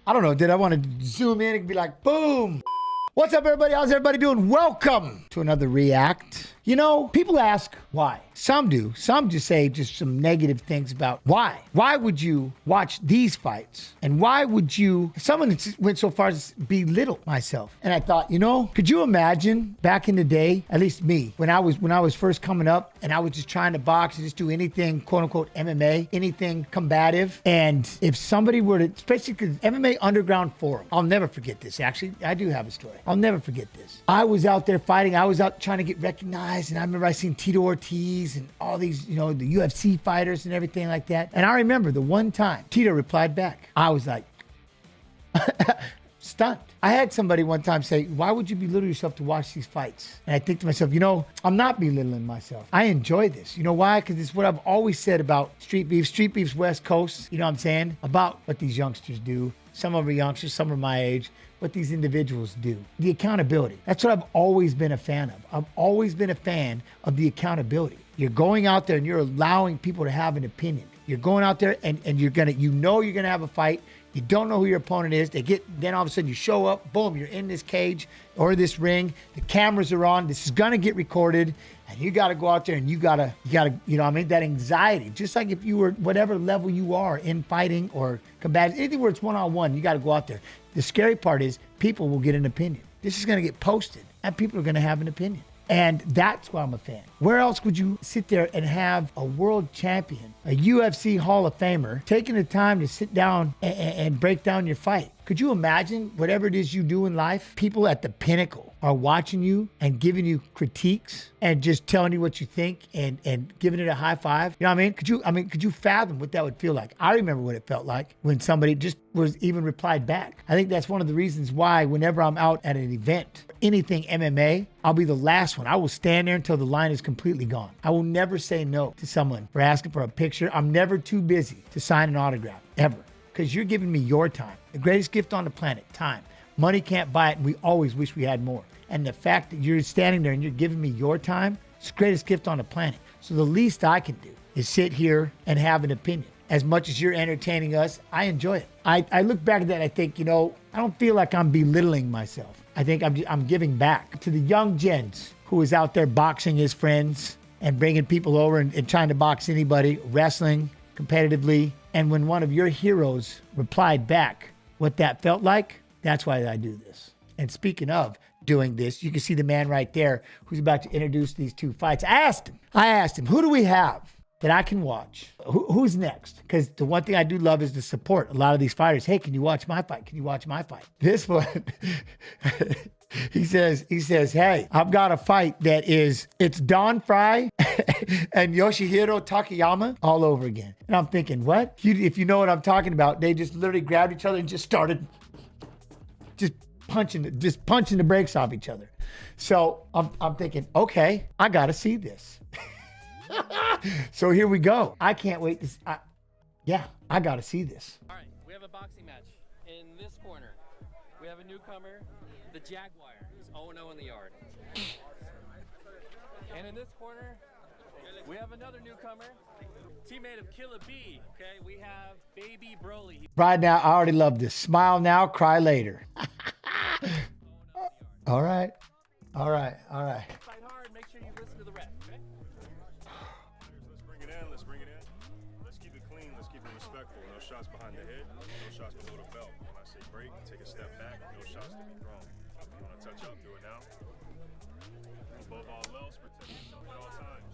I don't know, did I want to zoom in and be like, boom? What's up, everybody? How's everybody doing? Welcome to another React. You know, people ask why. Some do. Some just say just some negative things about why. Why would you watch these fights? And why would you, someone went so far as to belittle myself. And I thought, you know, could you imagine back in the day, at least me, when I was first coming up and I was just trying to box and just do anything, quote unquote, MMA, anything combative. And if somebody were to, especially because MMA Underground Forum, I'll never forget this. Actually, I do have a story. I'll never forget this. I was out there fighting. I was out trying to get recognized. And I remember I seen Tito Ortiz and all these, you know, the UFC fighters and everything like that. And I remember the one time Tito replied back. I was like, stunned. I had somebody one time say, why would you belittle yourself to watch these fights? And I think to myself, you know, I'm not belittling myself. I enjoy this. You know why? Because it's what I've always said about Street Beefs West Coast. You know what I'm saying? About what these youngsters do. Some of them are youngsters, some are my age. What these individuals do. The accountability. That's what I've always been a fan of. I've always been a fan of the accountability. You're going out there and you're allowing people to have an opinion. You're going out there and you're gonna, you know you're gonna have a fight. You don't know who your opponent is. Then all of a sudden you show up, boom, you're in this cage or this ring. The cameras are on. This is gonna get recorded. And you gotta go out there and you gotta, you know what I mean? That anxiety, just like if you were whatever level you are in fighting or combating, anything where it's one-on-one, you gotta go out there. The scary part is people will get an opinion. This is gonna get posted and people are gonna have an opinion. And that's why I'm a fan. Where else would you sit there and have a world champion, a UFC Hall of Famer, taking the time to sit down and break down your fight? Could you imagine whatever it is you do in life? People at the pinnacle are watching you and giving you critiques and just telling you what you think and giving it a high five. You know what I mean? Could you fathom what that would feel like? I remember what it felt like when somebody just was even replied back. I think that's one of the reasons why whenever I'm out at an event, anything MMA, I'll be the last one. I will stand there until the line is completely gone. I will never say no to someone for asking for a picture. I'm never too busy to sign an autograph, ever. Because you're giving me your time. The greatest gift on the planet, time. Money can't buy it, and we always wish we had more. And the fact that you're standing there and you're giving me your time, it's the greatest gift on the planet. So the least I can do is sit here and have an opinion. As much as you're entertaining us, I enjoy it. I look back at that and I think, you know, I don't feel like I'm belittling myself. I think I'm giving back to the young gens who is out there boxing his friends and bringing people over and trying to box anybody, wrestling competitively. And when one of your heroes replied back what that felt like, that's why I do this. And speaking of doing this, you can see the man right there who's about to introduce these two fights. I asked him, who do we have that I can watch? Who's next? Because the one thing I do love is to support a lot of these fighters. Hey, can you watch my fight? Can you watch my fight? This one, he says, hey, I've got a fight that it's Don Fry and Yoshihiro Takayama all over again. And I'm thinking, what? If you know what I'm talking about, they just literally grabbed each other and just started just punching the brakes off each other. So I'm thinking, okay, I gotta see this. So here we go. I can't wait to I gotta see this. All right, we have a boxing match. In this corner, we have a newcomer, the Jaguar, who's 0-0 in the yard. And in this corner, we have another newcomer, teammate of Killer B. Okay, we have Baby Broly. Right now, I already love this. Smile now, cry later. All right. Fight hard, make sure you listen to the ref, okay? Let's bring it in. Let's keep it clean, let's keep it respectful. No shots behind the head, no shots below the belt. When I say break, take a step back, no shots to be thrown. If you want to touch up, do it now. Above all else, protect yourself at all times.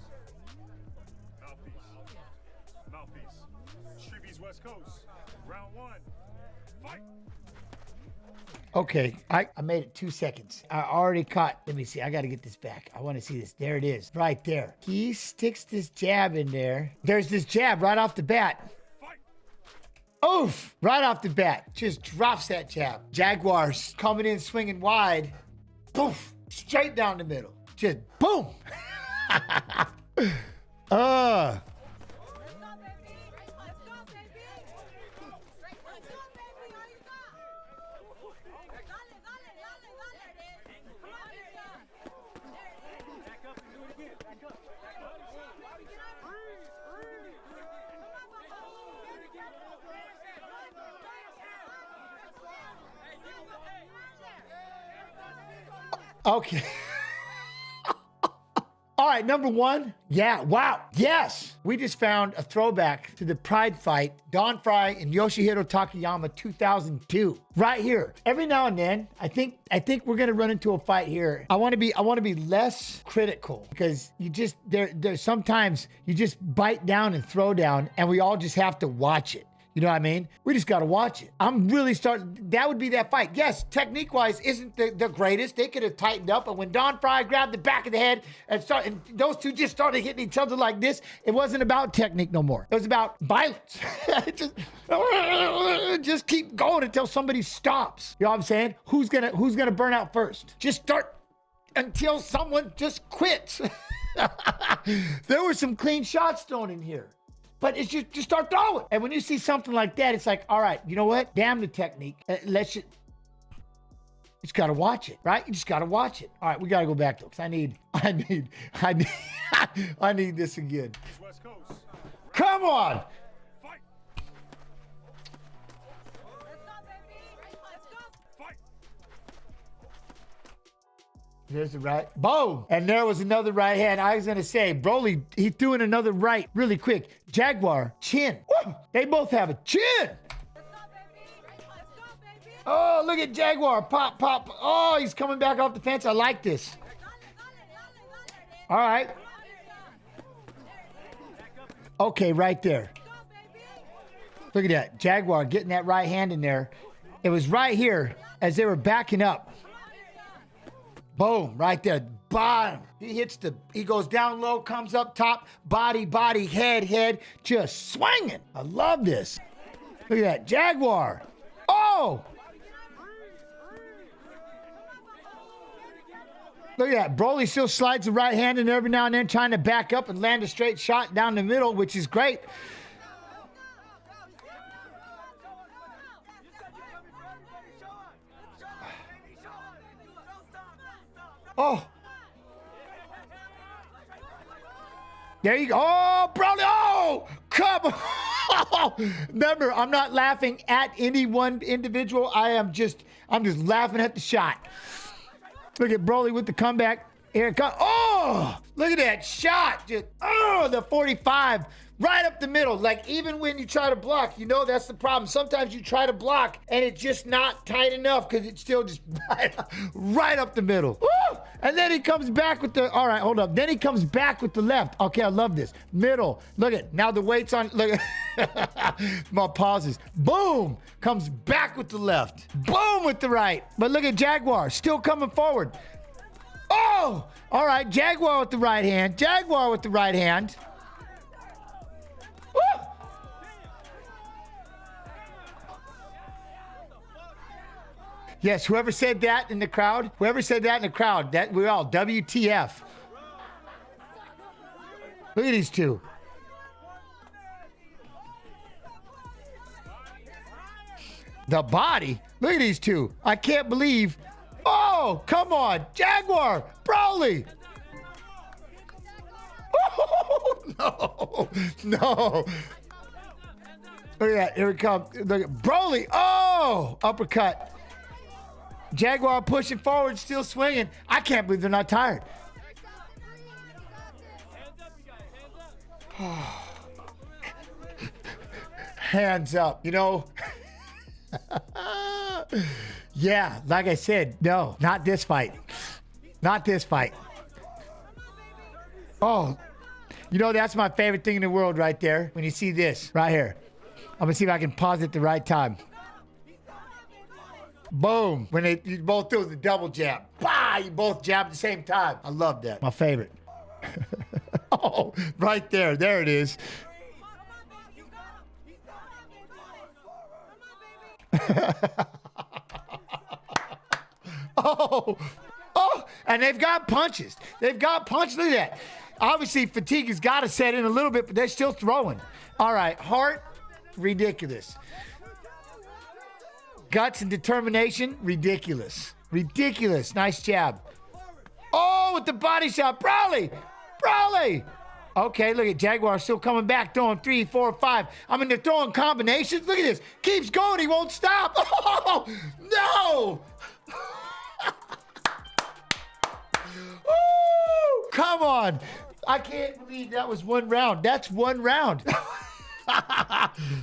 Mouthpiece. StreetBeefs West Coast. Round one. Fight! Okay, I made it 2 seconds. I already caught, let me see, I gotta get this back. I wanna see this, there it is, right there. He sticks this jab in there. There's this jab right off the bat. Fight! Oof, right off the bat, just drops that jab. Jaguars coming in swinging wide, poof, straight down the middle, just boom. Okay. All right, number one. Yeah, wow. Yes. We just found a throwback to the Pride fight, Don Fry and Yoshihiro Takayama 2002. Right here. Every now and then, I think we're gonna run into a fight here. I wanna be less critical because you just there's sometimes you just bite down and throw down and we all just have to watch it. You know what I mean? We just got to watch it. I'm really starting. That would be that fight. Yes, technique-wise, isn't the greatest. They could have tightened up. And when Don Fry grabbed the back of the head and those two just started hitting each other like this, it wasn't about technique no more. It was about violence. just keep going until somebody stops. You know what I'm saying? Who's gonna burn out first? Just start until someone just quits. There were some clean shots thrown in here. But it's just start throwing. And when you see something like that, it's like, all right, you know what? Damn the technique. Let's just gotta watch it, right? You just gotta watch it. All right, we gotta go back though, because I need I need this again. West Coast. Come on. Fight. Fight. There's the right. Boom. And there was another right hand. I was gonna say, Broly, he threw in another right really quick. Jaguar, chin. Woo! They both have a chin. Oh, look at Jaguar. Pop, pop. Oh, he's coming back off the fence. I like this. All right. Okay, right there. Look at that. Jaguar getting that right hand in there. It was right here as they were backing up. Boom, right there. Bottom. He goes down low, comes up top, body, head, just swinging. I love this. Look at that. Jaguar. Oh! Look at that. Broly still slides the right hand in every now and then, trying to back up and land a straight shot down the middle, which is great. Oh. There you go. Oh, Broly. Oh, come on. Remember, I'm not laughing at any one individual. I'm just laughing at the shot. Look at Broly with the comeback. Here it comes. Oh, look at that shot. Just, oh, the 45 right up the middle. Like, even when you try to block, you know that's the problem. Sometimes you try to block and it's just not tight enough because it's still just right up the middle. Woo! And then he comes back with the, all right, hold up. Then he comes back with the left. Okay, I love this. Middle. Look at, now the weight's on, look at, my pauses. Boom! Comes back with the left. Boom with the right. But look at Jaguar, still coming forward. Oh! All right, Jaguar with the right hand. Jaguar with the right hand. Woo! Yes, whoever said that in the crowd, that we're all WTF. Look at these two. The body. Look at these two. I can't believe. Oh, come on. Jaguar. Broly. Oh, no. Look at that. Here it comes. Look at Broly. Oh, uppercut. Jaguar pushing forward, still swinging. I can't believe they're not tired. Hands up. You know, yeah, like I said, no, not this fight. Not this fight. Oh, you know, that's my favorite thing in the world right there. When you see this right here. I'm going to see if I can pause it at the right time. Boom. When you both do the double jab. Bah! You both jab at the same time. I love that. My favorite. Oh, right there. There it is. Oh. Oh. And they've got punches. They've got punches. Look at that. Obviously, fatigue has got to set in a little bit, but they're still throwing. All right. Heart. Ridiculous. Guts and determination, ridiculous. Ridiculous. Nice jab. Oh, with the body shot. Broly. Broly. Okay, look at Jaguar still coming back, throwing 3, 4, 5. I mean, they're throwing combinations. Look at this. Keeps going. He won't stop. Oh, no. Come on. I can't believe that was 1 round. That's 1 round.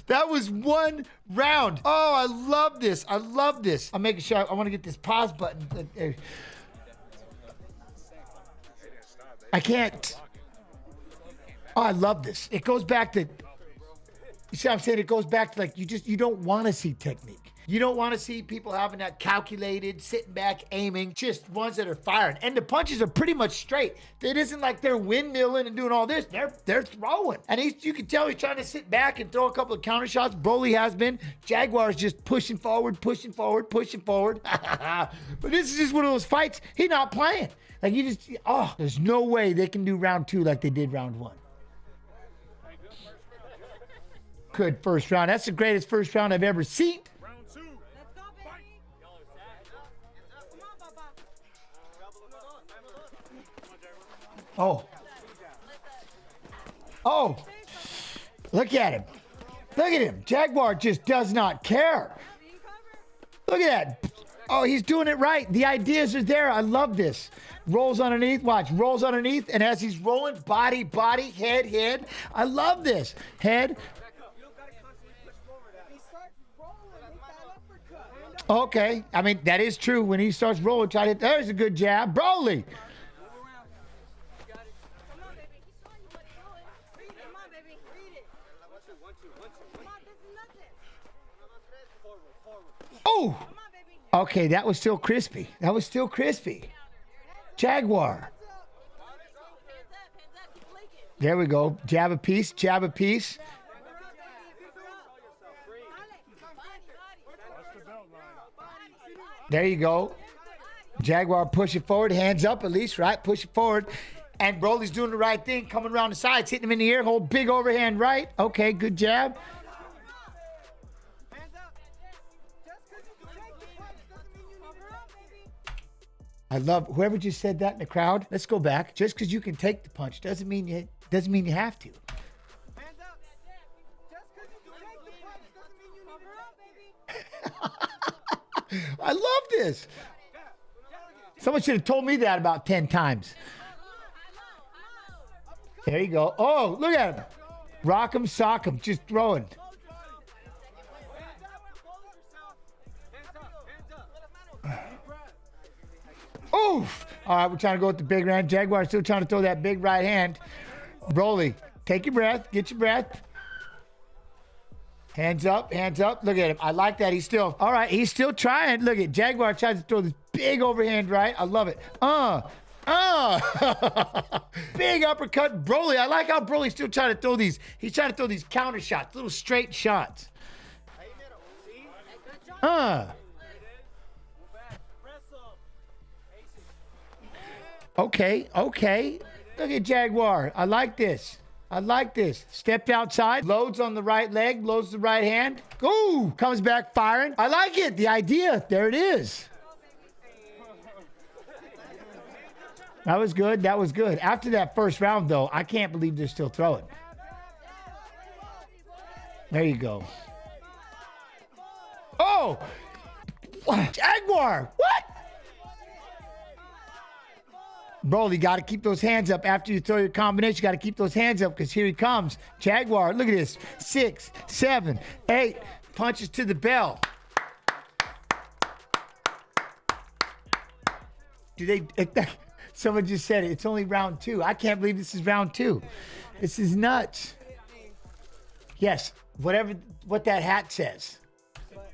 That was 1 round. Oh, I love this. I love this. I'm making sure I want to get this pause button. I can't. Oh, I love this. It goes back to, you see what I'm saying? It goes back to like, you don't want to see technique. You don't want to see people having that calculated, sitting back, aiming, just ones that are firing. And the punches are pretty much straight. It isn't like they're windmilling and doing all this. They're throwing. And you can tell he's trying to sit back and throw a couple of counter shots. Broly has been. Jaguar's just pushing forward, pushing forward, pushing forward. But this is just one of those fights. He's not playing. Like there's no way they can do round 2 like they did round 1. Good first round. That's the greatest first round I've ever seen. Oh. Oh. Look at him. Look at him. Jaguar just does not care. Look at that. Oh, he's doing it right. The ideas are there. I love this. Rolls underneath. Watch. Rolls underneath. And as he's rolling, body, body, head, head. I love this. Head. Okay. I mean, that is true. When he starts rolling, try to hit. There's a good jab. Broly. Oh. Okay, that was still crispy. That was still crispy. Jaguar. There we go. Jab a piece, jab a piece. There you go. Jaguar push it forward, hands up at least, right? Push it forward. And Broly's doing the right thing, coming around the sides, hitting him in the air, hold big overhand right. Okay, good jab. I love whoever just said that in the crowd. Let's go back. Just because you can take the punch doesn't mean you have to. Hands up. Just because you can take the punch doesn't mean you cover up, baby. I love this. Someone should have told me that about 10 times. There you go. Oh, look at him. Rock him, sock him, just throwing. Oof. All right, we're trying to go with the big right. Jaguar still trying to throw that big right hand. Broly, take your breath. Get your breath. Hands up, hands up. Look at him. I like that. He's still, all right, he's still trying. Look at Jaguar tries to throw this big overhand right. I love it. Big uppercut. Broly, I like how Broly's still trying to throw these. He's trying to throw these counter shots, little straight shots. Okay, okay. Look at Jaguar. I like this. I like this. Stepped outside, loads on the right leg, loads the right hand. Ooh, comes back firing. I like it. The idea. There it is. That was good. That was good. After that first round, though, I can't believe they're still throwing. There you go. Oh! Jaguar! What? Bro, you got to keep those hands up after you throw your combination. You got to keep those hands up because here he comes. Jaguar, look at this. 6, 7, 8. Punches to the bell. Do they... Someone just said it. It's only round 2. I can't believe this is round 2. This is nuts. Yes, what that hat says.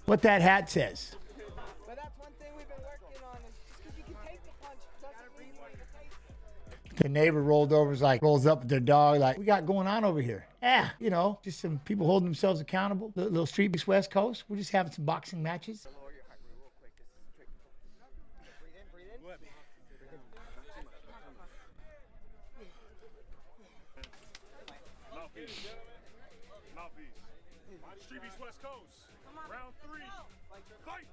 What that hat says. But that's one thing we've been working on is just because you can take the punch doesn't mean you can take it. The neighbor rolled over, was like, rolls up with their dog, like, we got going on over here? Yeah, you know, just some people holding themselves accountable. Little StreetBeefs West Coast. We're just having some boxing matches. StreetBeefs West Coast. Round 3. Fight!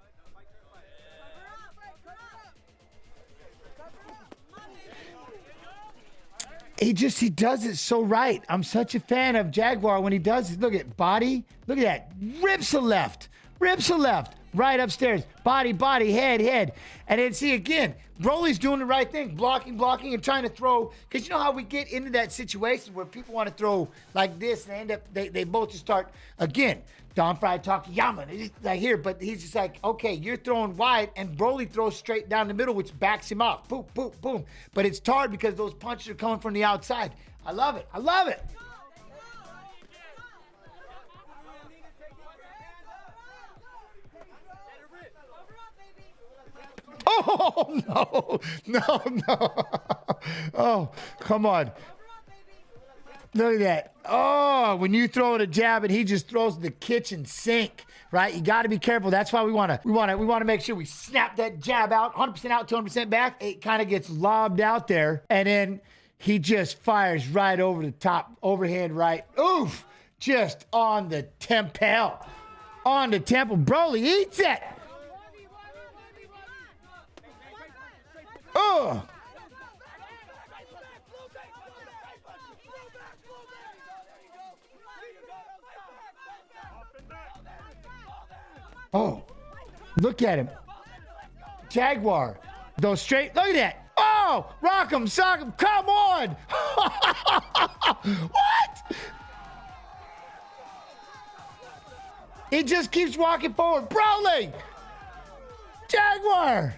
He does it so right. I'm such a fan of Jaguar when he does it. Look at body. Look at that. Rips a left. Rips a left. right upstairs. Body, body, head, head. And then see again, Broly's doing the right thing, blocking, and trying to throw. Because you know how we get into that situation where people want to throw like this and they end up, they both just start, again, Don Fry Takayama, they just like here, but he's just like, okay, you're throwing wide, and Broly throws straight down the middle, which backs him up. Boom, boom, boom. But it's hard because those punches are coming from the outside. I love it. I love it. Oh, no. Oh, come on. Look at that. Oh, when you throw it a jab and he just throws the kitchen sink, right? You got to be careful. That's why we want to make sure we snap that jab out, 100% out, 200% back. It kind of gets lobbed out there, and then he just fires right over the top, overhand right. Oof, just on the temple. On the temple. Broly eats it. Oh. Oh, look at him. Jaguar. Those straight, look at that. Oh, rock him, sock him, come on. What? He just keeps walking forward. Broly. Jaguar.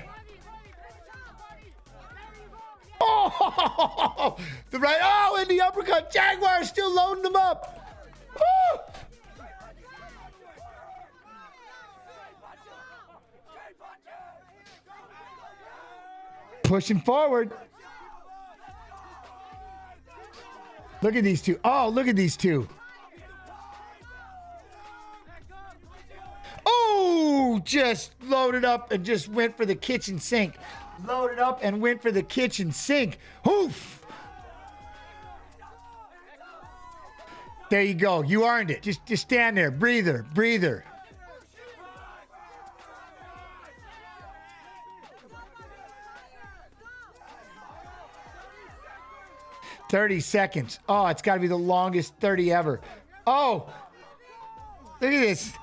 Oh, the right, oh, and the uppercut. Jaguar is still loading them up. Woo! Pushing forward. Look at these two. Oh, look at these two. Oh, just loaded up and just went for the kitchen sink. Loaded up and went for the kitchen sink. Oof. There you go. You earned it. Just stand there. Breather. 30 seconds. Oh, it's got to be the longest 30 ever. Oh, look at this.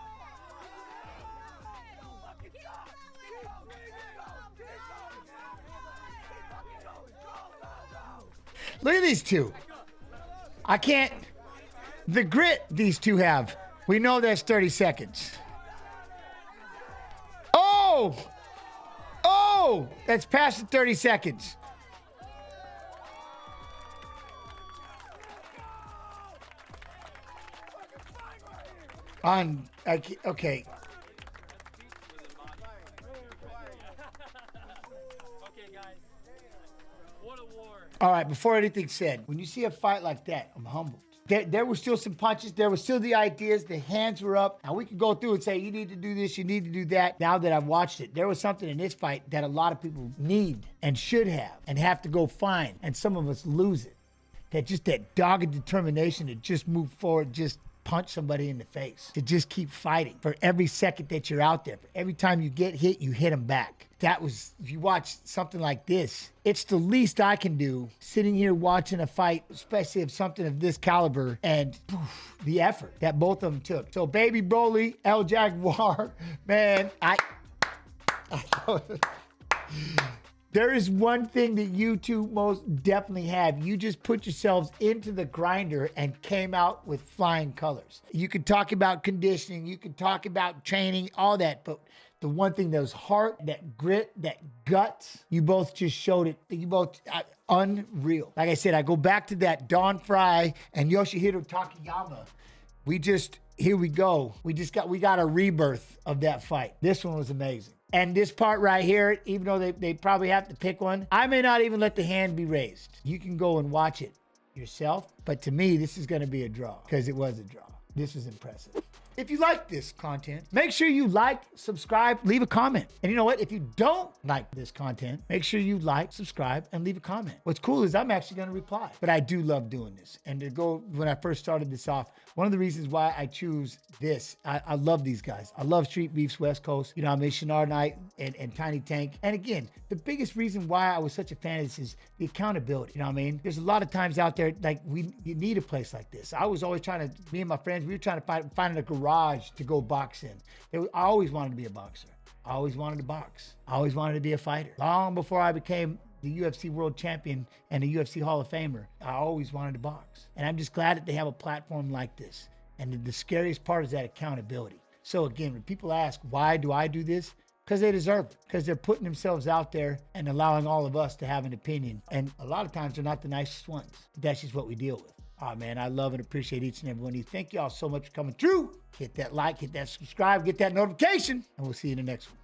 Look at these two. I can't. The grit these two have. We know that's 30 seconds. Oh! Oh! That's past the 30 seconds. Okay. Okay, guys. What a war. All right, before anything's said, when you see a fight like that, I'm humbled. There were still some punches. There were still the ideas. The hands were up. Now, we could go through and say, you need to do this, you need to do that. Now that I've watched it, there was something in this fight that a lot of people need and should have and have to go find. And some of us lose it. That dogged determination to just move forward, just punch somebody in the face, to just keep fighting for every second that you're out there. For every time you get hit, you hit them back. That was, if you watch something like this, it's the least I can do sitting here watching a fight, especially of something of this caliber, and poof, the effort that both of them took. So Baby Broly, El Jaguar, man, there is one thing that you two most definitely have. You just put yourselves into the grinder and came out with flying colors. You could talk about conditioning, you could talk about training, all that, but the one thing, those heart, that grit, that guts, you both just showed it. You both, unreal. Like I said, I go back to that Don Fry and Yoshihiro Takayama. Here we go. We got a rebirth of that fight. This one was amazing. And this part right here, even though they probably have to pick one, I may not even let the hand be raised. You can go and watch it yourself. But to me, this is going to be a draw because it was a draw. This was impressive. If you like this content, make sure you like, subscribe, leave a comment. And you know what? If you don't like this content, make sure you like, subscribe, and leave a comment. What's cool is I'm actually going to reply. But I do love doing this. And to go, when I first started this off, one of the reasons why I choose this, I love these guys. I love StreetBeefs West Coast. You know, I mean, Shinar Knight and Tiny Tank. And again, the biggest reason why I was such a fan of this is the accountability. You know what I mean? There's a lot of times out there, like, you need a place like this. I was always me and my friends, we were trying to find in a garage garage to go box in. I always wanted to be a boxer. I always wanted to box. I always wanted to be a fighter. Long before I became the UFC world champion and the UFC Hall of Famer, I always wanted to box. And I'm just glad that they have a platform like this. And the scariest part is that accountability. So again, when people ask, why do I do this? Because they deserve it. Because they're putting themselves out there and allowing all of us to have an opinion. And a lot of times they're not the nicest ones. But that's just what we deal with. Oh man, I love and appreciate each and every one of you. Thank y'all so much for coming through. Hit that like, hit that subscribe, get that notification, and we'll see you in the next one.